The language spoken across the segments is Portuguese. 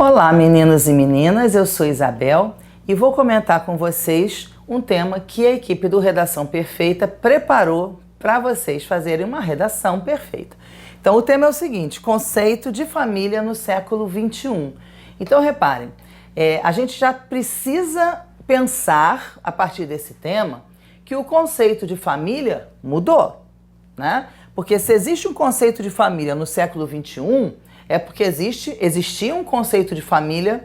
Olá, meninos e meninas, eu sou Isabel e vou comentar com vocês um tema que a equipe do Redação Perfeita preparou para vocês fazerem uma redação perfeita. Então, o tema é o seguinte: conceito de família no século XXI. Então, reparem, a gente já precisa pensar, a partir desse tema, que o conceito de família mudou, né? Porque se existe um conceito de família no século XXI, é porque existia um conceito de família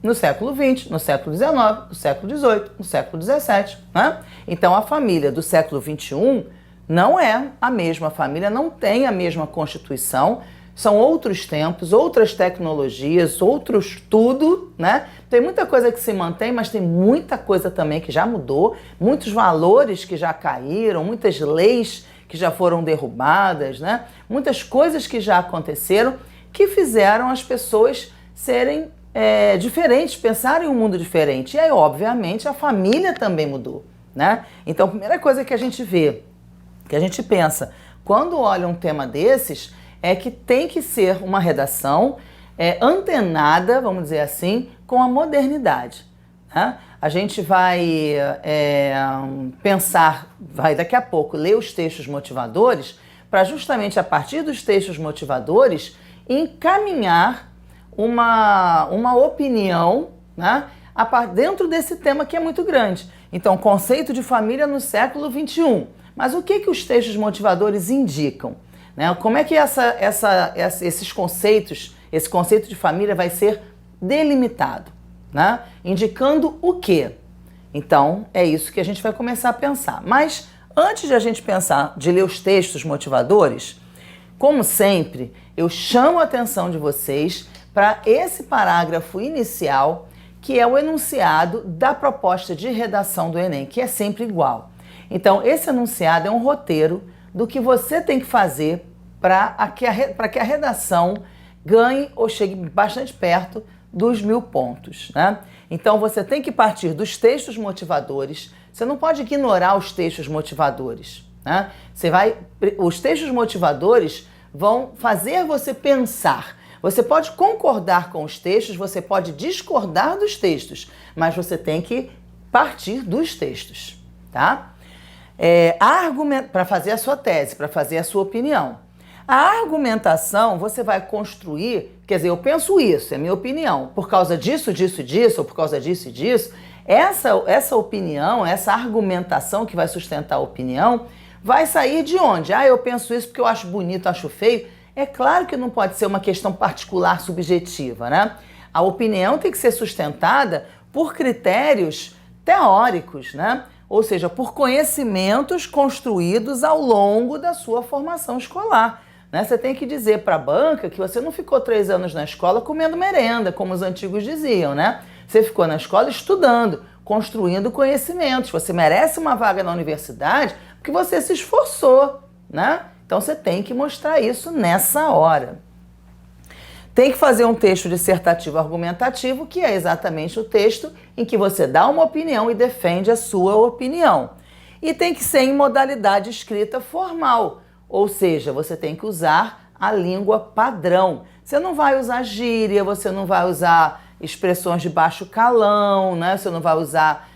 no século XX, no século XIX, no século XVIII, no século XVII, né? Então a família do século XXI não é a mesma família, não tem a mesma constituição, são outros tempos, outras tecnologias, outros tudo, né? Tem muita coisa que se mantém, mas tem muita coisa também que já mudou, muitos valores que já caíram, muitas leis que já foram derrubadas, né? Muitas coisas que já aconteceram que fizeram as pessoas serem diferentes, pensarem um mundo diferente. E aí, obviamente, a família também mudou, né? Então, a primeira coisa que a gente vê, que a gente pensa, quando olha um tema desses, é que tem que ser uma redação antenada, vamos dizer assim, com a modernidade, né? A gente vai pensar, vai daqui a pouco ler os textos motivadores, para justamente a partir dos textos motivadores encaminhar uma opinião, né, dentro desse tema que é muito grande. Então, conceito de família no século XXI. Mas o que os textos motivadores indicam, né? Como é que esses conceitos, esse conceito de família vai ser delimitado, né? Indicando o quê? Então, é isso que a gente vai começar a pensar. Mas, antes de a gente pensar, de ler os textos motivadores, como sempre, eu chamo a atenção de vocês para esse parágrafo inicial, que é o enunciado da proposta de redação do Enem, que é sempre igual. Então, esse enunciado é um roteiro do que você tem que fazer para que a redação ganhe ou chegue bastante perto dos 1000 pontos, né? Então, você tem que partir dos textos motivadores, você não pode ignorar os textos motivadores, né? Os textos motivadores vão fazer você pensar. Você pode concordar com os textos, você pode discordar dos textos, mas você tem que partir dos textos, tá? Para fazer a sua tese, para fazer a sua opinião. A argumentação você vai construir, quer dizer, eu penso isso, é minha opinião, por causa disso, disso, disso, ou por causa disso e disso. Essa opinião, essa argumentação que vai sustentar a opinião, vai sair de onde? Eu penso isso porque eu acho bonito, acho feio. É claro que não pode ser uma questão particular, subjetiva, né? A opinião tem que ser sustentada por critérios teóricos, né? Ou seja, por conhecimentos construídos ao longo da sua formação escolar, né? Você tem que dizer para a banca que você não ficou 3 anos na escola comendo merenda, como os antigos diziam, né? Você ficou na escola estudando, construindo conhecimentos. Você merece uma vaga na universidade porque você se esforçou, né? Então você tem que mostrar isso nessa hora. Tem que fazer um texto dissertativo argumentativo, que é exatamente o texto em que você dá uma opinião e defende a sua opinião. E tem que ser em modalidade escrita formal, ou seja, você tem que usar a língua padrão. Você não vai usar gíria, você não vai usar expressões de baixo calão, né? Você não vai usar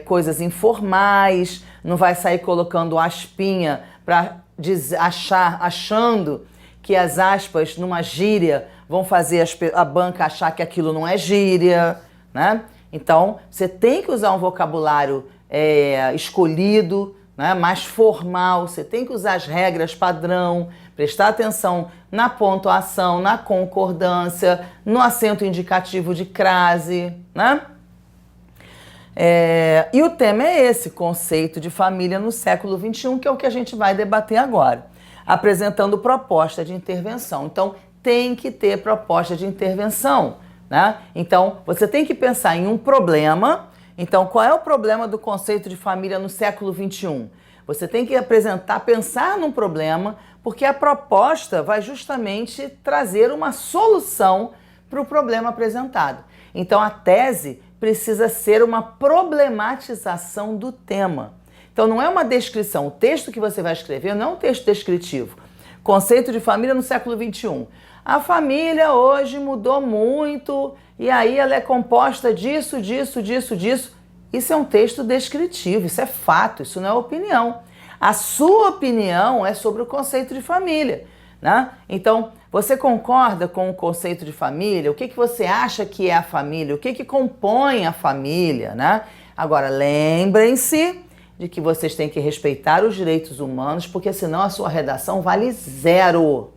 coisas informais, não vai sair colocando aspinha para achando que as aspas numa gíria vão fazer a banca achar que aquilo não é gíria, né? Então, você tem que usar um vocabulário escolhido, né? Mais formal, você tem que usar as regras padrão, prestar atenção na pontuação, na concordância, no acento indicativo de crase, né? E o tema é esse, conceito de família no século XXI, que é o que a gente vai debater agora, apresentando proposta de intervenção. Então, tem que ter proposta de intervenção, né? Então, você tem que pensar em um problema. Então, qual é o problema do conceito de família no século XXI? Você tem que pensar num problema, porque a proposta vai justamente trazer uma solução para o problema apresentado. Então, a tese precisa ser uma problematização do tema. Então, não é uma descrição. O texto que você vai escrever não é um texto descritivo. Conceito de família no século XXI. A família hoje mudou muito e aí ela é composta disso, disso, disso, disso. Isso é um texto descritivo, isso é fato, isso não é opinião. A sua opinião é sobre o conceito de família, né? Então, você concorda com o conceito de família? O que você acha que é a família? O que compõe a família, né? Agora, lembrem-se de que vocês têm que respeitar os direitos humanos, porque senão a sua redação vale 0,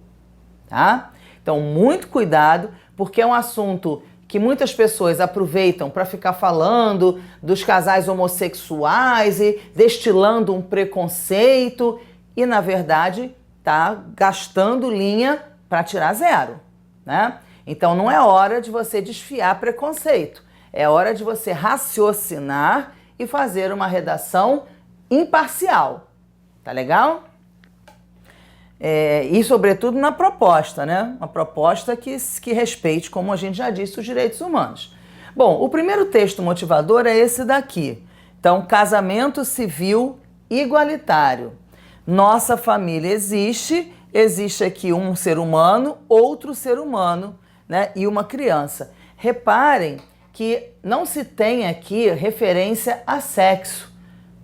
tá? Então, muito cuidado, porque é um assunto que muitas pessoas aproveitam para ficar falando dos casais homossexuais e destilando um preconceito e, na verdade, tá gastando linha para tirar 0, né? Então, não é hora de você desfiar preconceito. É hora de você raciocinar e fazer uma redação imparcial. Tá legal? E sobretudo na proposta, né? Uma proposta que respeite, como a gente já disse, os direitos humanos. Bom, o primeiro texto motivador é esse daqui. Então, casamento civil igualitário. Nossa família existe aqui um ser humano, outro ser humano, né? E uma criança. Reparem que não se tem aqui referência a sexo,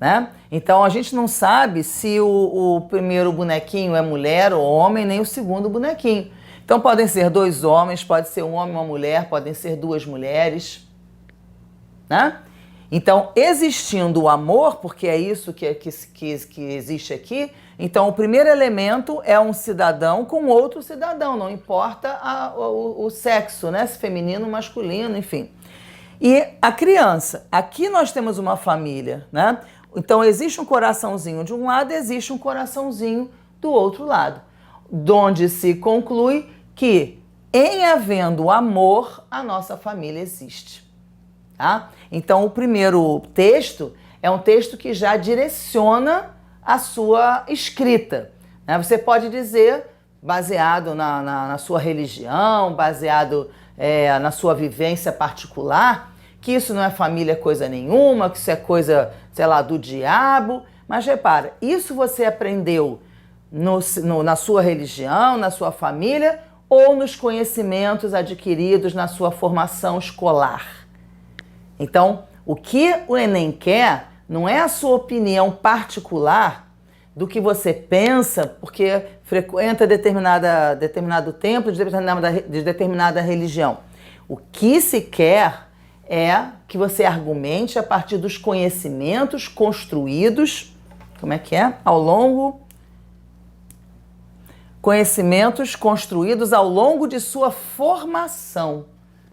né? Então a gente não sabe se o primeiro bonequinho é mulher ou homem, nem o segundo bonequinho. Então podem ser 2 homens, pode ser um homem e uma mulher, podem ser 2 mulheres, né? Então, existindo o amor, porque é isso que existe aqui, então o primeiro elemento é um cidadão com outro cidadão, não importa o sexo, né? Se feminino, masculino, enfim. E a criança, aqui nós temos uma família, né? Então existe um coraçãozinho de um lado, existe um coraçãozinho do outro lado, onde se conclui que em havendo amor, a nossa família existe, tá? Então o primeiro texto é um texto que já direciona a sua escrita, né? Você pode dizer, baseado na sua religião, baseado na sua vivência particular, que isso não é família coisa nenhuma, que isso é coisa, sei lá, do diabo. Mas repara, isso você aprendeu na sua religião, na sua família ou nos conhecimentos adquiridos na sua formação escolar. Então, o que o Enem quer não é a sua opinião particular do que você pensa, porque frequenta determinado templo de determinada religião. O que se quer é que você argumente a partir dos conhecimentos construídos, conhecimentos construídos ao longo de sua formação,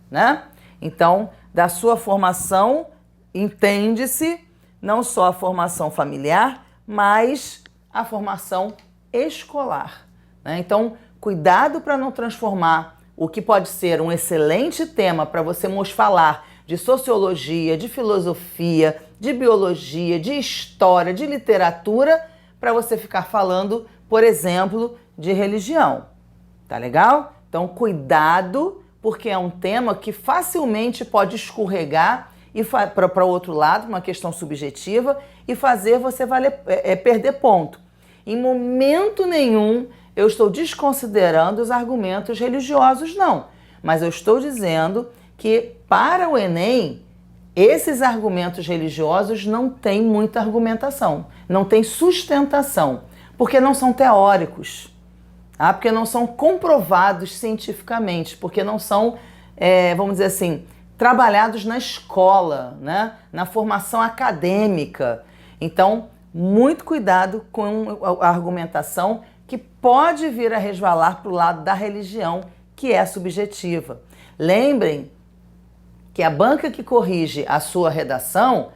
né? Então, da sua formação, entende-se não só a formação familiar, mas a formação escolar, né? Então, cuidado para não transformar o que pode ser um excelente tema para você falar de sociologia, de filosofia, de biologia, de história, de literatura, para você ficar falando, por exemplo, de religião. Tá legal? Então, cuidado, porque é um tema que facilmente pode escorregar e para o outro lado, uma questão subjetiva, e fazer você perder ponto. Em momento nenhum eu estou desconsiderando os argumentos religiosos, não. Mas eu estou dizendo que, para o Enem, esses argumentos religiosos não têm muita argumentação, não têm sustentação, porque não são teóricos, tá? Porque não são comprovados cientificamente, porque não são, vamos dizer assim, trabalhados na escola, né? Na formação acadêmica. Então, muito cuidado com a argumentação que pode vir a resvalar para o lado da religião, que é subjetiva. Lembrem que a banca que corrige a sua redação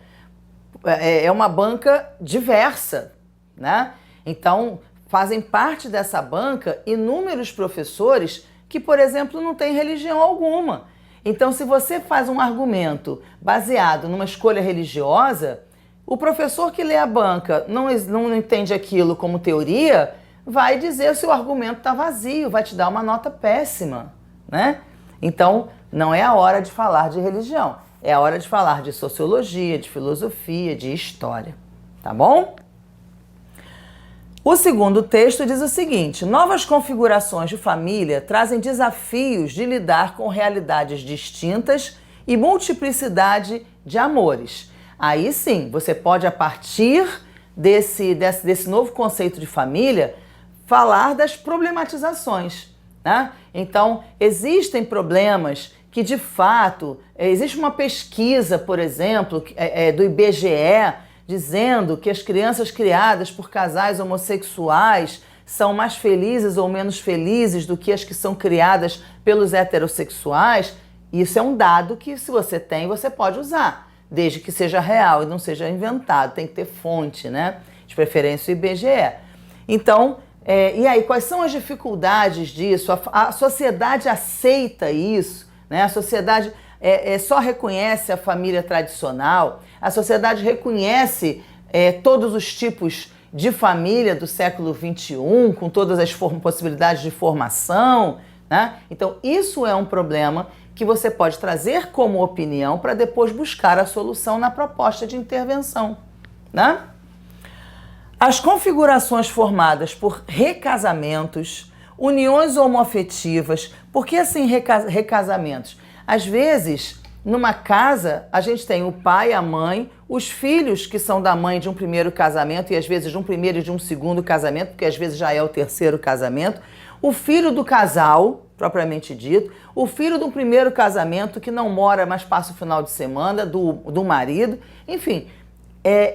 é uma banca diversa, né? Então, fazem parte dessa banca inúmeros professores que, por exemplo, não têm religião alguma. Então, se você faz um argumento baseado numa escolha religiosa, o professor que lê a banca não entende aquilo como teoria, vai dizer se o argumento está vazio, vai te dar uma nota péssima, né? Então, não é a hora de falar de religião, é a hora de falar de sociologia, de filosofia, de história, tá bom? O segundo texto diz o seguinte: novas configurações de família trazem desafios de lidar com realidades distintas e multiplicidade de amores. Aí sim, você pode, a partir desse novo conceito de família, falar das problematizações, né? Então, existem problemas que, de fato, existe uma pesquisa, por exemplo, do IBGE, dizendo que as crianças criadas por casais homossexuais são mais felizes ou menos felizes do que as que são criadas pelos heterossexuais. Isso é um dado que, se você tem, você pode usar, desde que seja real e não seja inventado. Tem que ter fonte, né? De preferência o IBGE. Então, e aí, quais são as dificuldades disso? A sociedade aceita isso, né? A sociedade só reconhece a família tradicional, a sociedade reconhece todos os tipos de família do século XXI, com todas as possibilidades de formação, né? Então, isso é um problema que você pode trazer como opinião para depois buscar a solução na proposta de intervenção, né? As configurações formadas por recasamentos, uniões homoafetivas. Por que assim recasamentos? Às vezes, numa casa, a gente tem o pai, a mãe, os filhos que são da mãe de um primeiro casamento e às vezes de um primeiro e de um segundo casamento, porque às vezes já é o terceiro casamento, o filho do casal, propriamente dito, o filho de um primeiro casamento que não mora, mas passa o final de semana, do marido, enfim,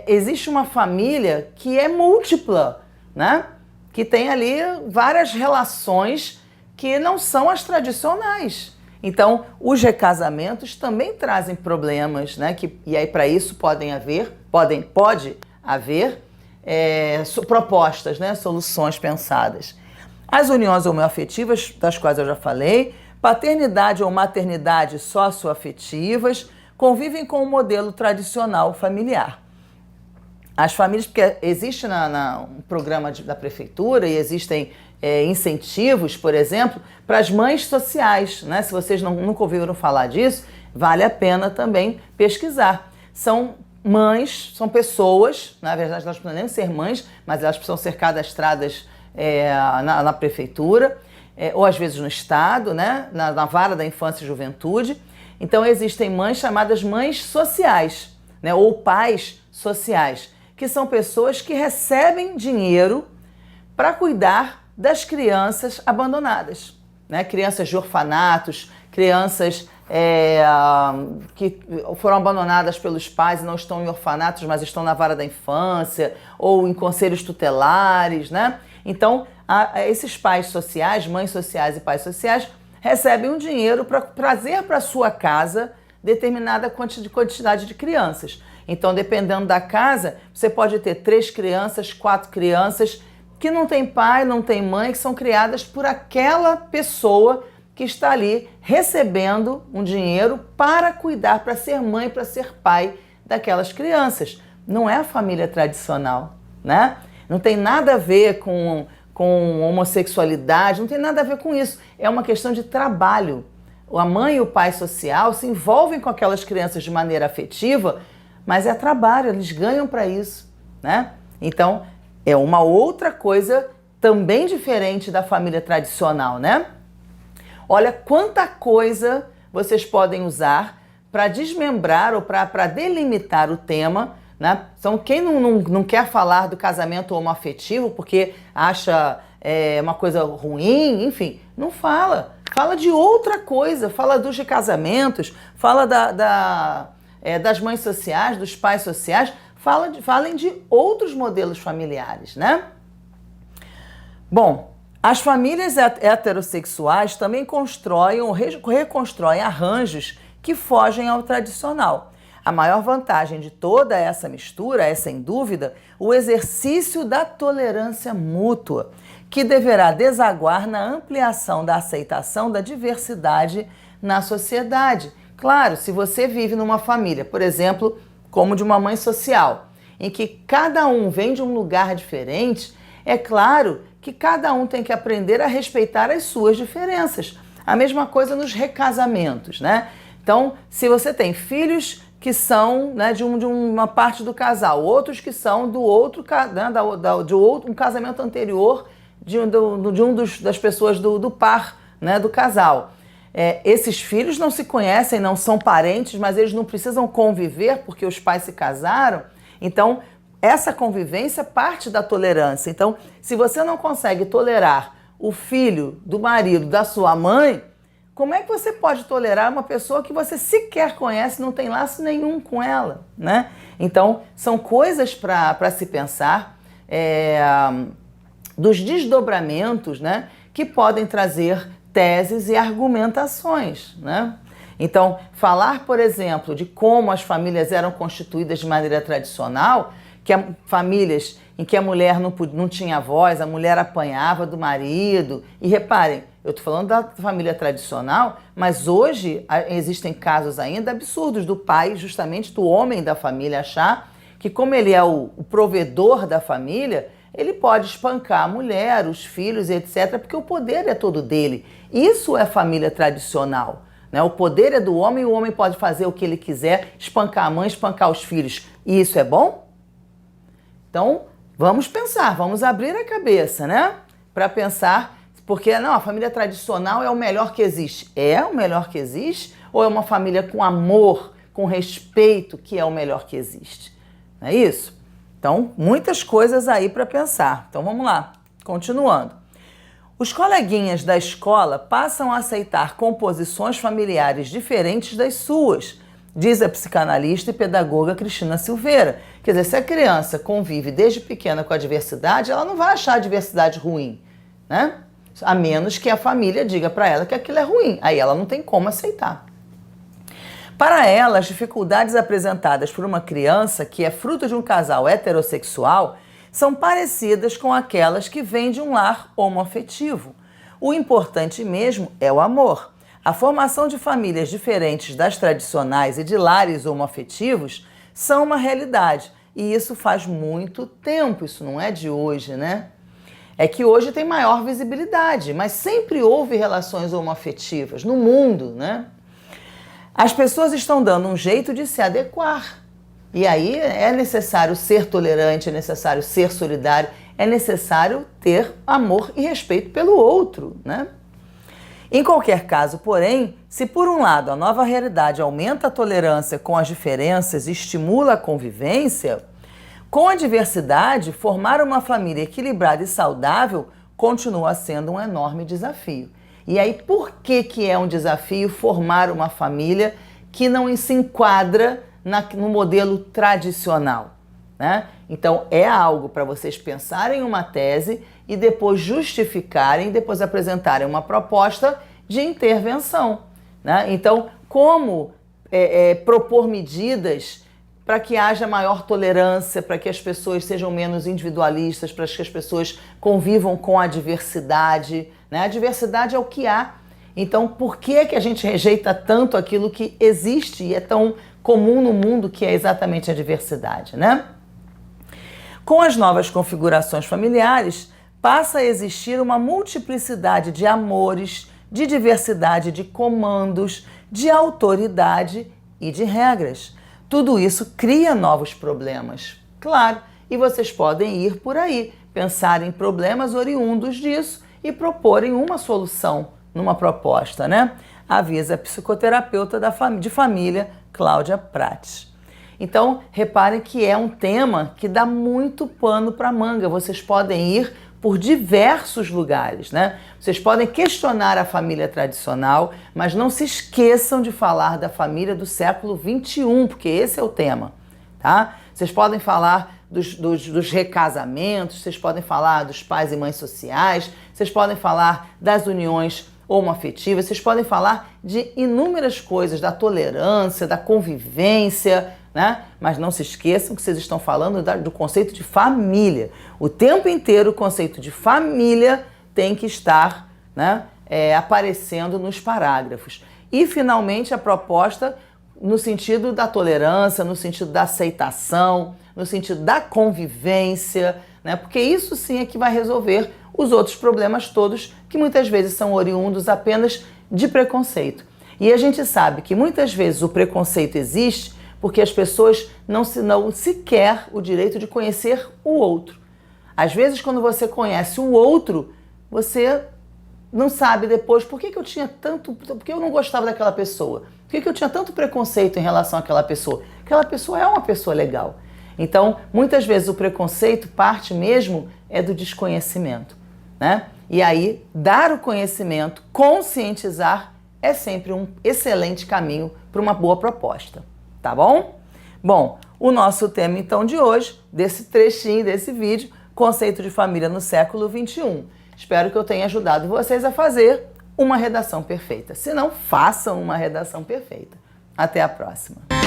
existe uma família que é múltipla, né? Que tem ali várias relações que não são as tradicionais. Então, os recasamentos também trazem problemas, né? E aí, para isso, pode haver propostas, né? Soluções pensadas. As uniões homoafetivas, das quais eu já falei, paternidade ou maternidade socioafetivas, convivem com o modelo tradicional familiar. As famílias, porque existe um programa da prefeitura e existem incentivos, por exemplo, para as mães sociais, né? Se vocês nunca ouviram falar disso, vale a pena também pesquisar. São mães, são pessoas, na verdade elas não precisam nem ser mães, mas elas precisam ser cadastradas na prefeitura, ou às vezes no estado, né? Na vara da infância e juventude. Então existem mães chamadas mães sociais, né? Ou pais sociais, que são pessoas que recebem dinheiro para cuidar das crianças abandonadas, né? Crianças de orfanatos, crianças que foram abandonadas pelos pais e não estão em orfanatos, mas estão na vara da infância ou em conselhos tutelares, né? Então, esses pais sociais, mães sociais e pais sociais, recebem um dinheiro para trazer para sua casa determinada quantidade de crianças. Então, dependendo da casa, você pode ter 3 crianças, 4 crianças que não tem pai, não tem mãe, que são criadas por aquela pessoa que está ali recebendo um dinheiro para cuidar, para ser mãe, para ser pai daquelas crianças. Não é a família tradicional, né? Não tem nada a ver com homossexualidade, não tem nada a ver com isso. É uma questão de trabalho. A mãe e o pai social se envolvem com aquelas crianças de maneira afetiva, mas é trabalho, eles ganham para isso, né? Então, é uma outra coisa também diferente da família tradicional, né? Olha quanta coisa vocês podem usar para desmembrar ou para delimitar o tema, né? Então, quem não quer falar do casamento homoafetivo porque acha uma coisa ruim, enfim, não fala. Fala de outra coisa, fala dos recasamentos, fala das mães sociais, dos pais sociais, falem de outros modelos familiares, né? Bom, as famílias heterossexuais também constroem ou reconstroem arranjos que fogem ao tradicional. A maior vantagem de toda essa mistura é, sem dúvida, o exercício da tolerância mútua, que deverá desaguar na ampliação da aceitação da diversidade na sociedade. Claro, se você vive numa família, por exemplo, como de uma mãe social, em que cada um vem de um lugar diferente, é claro que cada um tem que aprender a respeitar as suas diferenças. A mesma coisa nos recasamentos, né? Então, se você tem filhos que são, né, de uma parte do casal, outros que são do outro, né, um casamento anterior das pessoas do par, né, do casal. Esses filhos não se conhecem, não são parentes, mas eles não precisam conviver porque os pais se casaram. Então, essa convivência parte da tolerância. Então, se você não consegue tolerar o filho do marido da sua mãe, como é que você pode tolerar uma pessoa que você sequer conhece, não tem laço nenhum com ela, né? Então, são coisas para se pensar, dos desdobramentos, né, que podem trazer teses e argumentações, né? Então, falar, por exemplo, de como as famílias eram constituídas de maneira tradicional, que famílias em que a mulher não tinha voz, a mulher apanhava do marido. E reparem, eu estou falando da família tradicional, mas hoje existem casos ainda absurdos do pai, justamente do homem da família, achar que como ele é o provedor da família, ele pode espancar a mulher, os filhos, etc., porque o poder é todo dele. Isso é família tradicional, né? O poder é do homem, o homem pode fazer o que ele quiser, espancar a mãe, espancar os filhos. E isso é bom? Então, vamos pensar, vamos abrir a cabeça, né? Para pensar, porque não, a família tradicional é o melhor que existe. É o melhor que existe? Ou é uma família com amor, com respeito, que é o melhor que existe? Não é isso? Então, muitas coisas aí para pensar. Então, vamos lá, continuando. Os coleguinhas da escola passam a aceitar composições familiares diferentes das suas, diz a psicanalista e pedagoga Cristina Silveira. Quer dizer, se a criança convive desde pequena com a diversidade, ela não vai achar a diversidade ruim, né? A menos que a família diga para ela que aquilo é ruim. Aí ela não tem como aceitar. Para ela, as dificuldades apresentadas por uma criança que é fruto de um casal heterossexual são parecidas com aquelas que vêm de um lar homoafetivo. O importante mesmo é o amor. A formação de famílias diferentes das tradicionais e de lares homoafetivos são uma realidade. E isso faz muito tempo, isso não é de hoje, né? É que hoje tem maior visibilidade, mas sempre houve relações homoafetivas no mundo, né? As pessoas estão dando um jeito de se adequar. E aí é necessário ser tolerante, é necessário ser solidário, é necessário ter amor e respeito pelo outro, né? Em qualquer caso, porém, se por um lado a nova realidade aumenta a tolerância com as diferenças e estimula a convivência, com a diversidade, formar uma família equilibrada e saudável continua sendo um enorme desafio. E aí, por que é um desafio formar uma família que não se enquadra no modelo tradicional, né? Então, é algo para vocês pensarem uma tese e depois justificarem, depois apresentarem uma proposta de intervenção, né? Então, como propor medidas para que haja maior tolerância, para que as pessoas sejam menos individualistas, para que as pessoas convivam com a diversidade, né? A diversidade é o que há. Então, por que a gente rejeita tanto aquilo que existe e é tão comum no mundo, que é exatamente a diversidade, né? Com as novas configurações familiares, passa a existir uma multiplicidade de amores, de diversidade de comandos, de autoridade e de regras. Tudo isso cria novos problemas, claro, e vocês podem ir por aí, pensar em problemas oriundos disso e proporem uma solução numa proposta, né? Avisa a psicoterapeuta de família, Cláudia Prates. Então, reparem que é um tema que dá muito pano para manga. Vocês podem ir por diversos lugares, né? Vocês podem questionar a família tradicional, mas não se esqueçam de falar da família do século XXI, porque esse é o tema, tá? Vocês podem falar dos recasamentos, vocês podem falar dos pais e mães sociais, vocês podem falar das uniões homoafetivas, vocês podem falar de inúmeras coisas, da tolerância, da convivência, né? Mas não se esqueçam que vocês estão falando do conceito de família. O tempo inteiro o conceito de família tem que estar, né, aparecendo nos parágrafos. E, finalmente, a proposta no sentido da tolerância, no sentido da aceitação, no sentido da convivência, né? Porque isso sim é que vai resolver os outros problemas todos que muitas vezes são oriundos apenas de preconceito. E a gente sabe que muitas vezes o preconceito existe porque as pessoas não sequer o direito de conhecer o outro. Às vezes, quando você conhece o outro, você não sabe depois por que eu tinha tanto, por que eu não gostava daquela pessoa, por que eu tinha tanto preconceito em relação àquela pessoa. Aquela pessoa é uma pessoa legal. Então, muitas vezes o preconceito parte mesmo do desconhecimento, né? E aí, dar o conhecimento, conscientizar, é sempre um excelente caminho para uma boa proposta, tá bom? Bom, o nosso tema então de hoje, desse trechinho desse vídeo, conceito de família no século XXI. Espero que eu tenha ajudado vocês a fazer uma redação perfeita. Se não, façam uma redação perfeita. Até a próxima!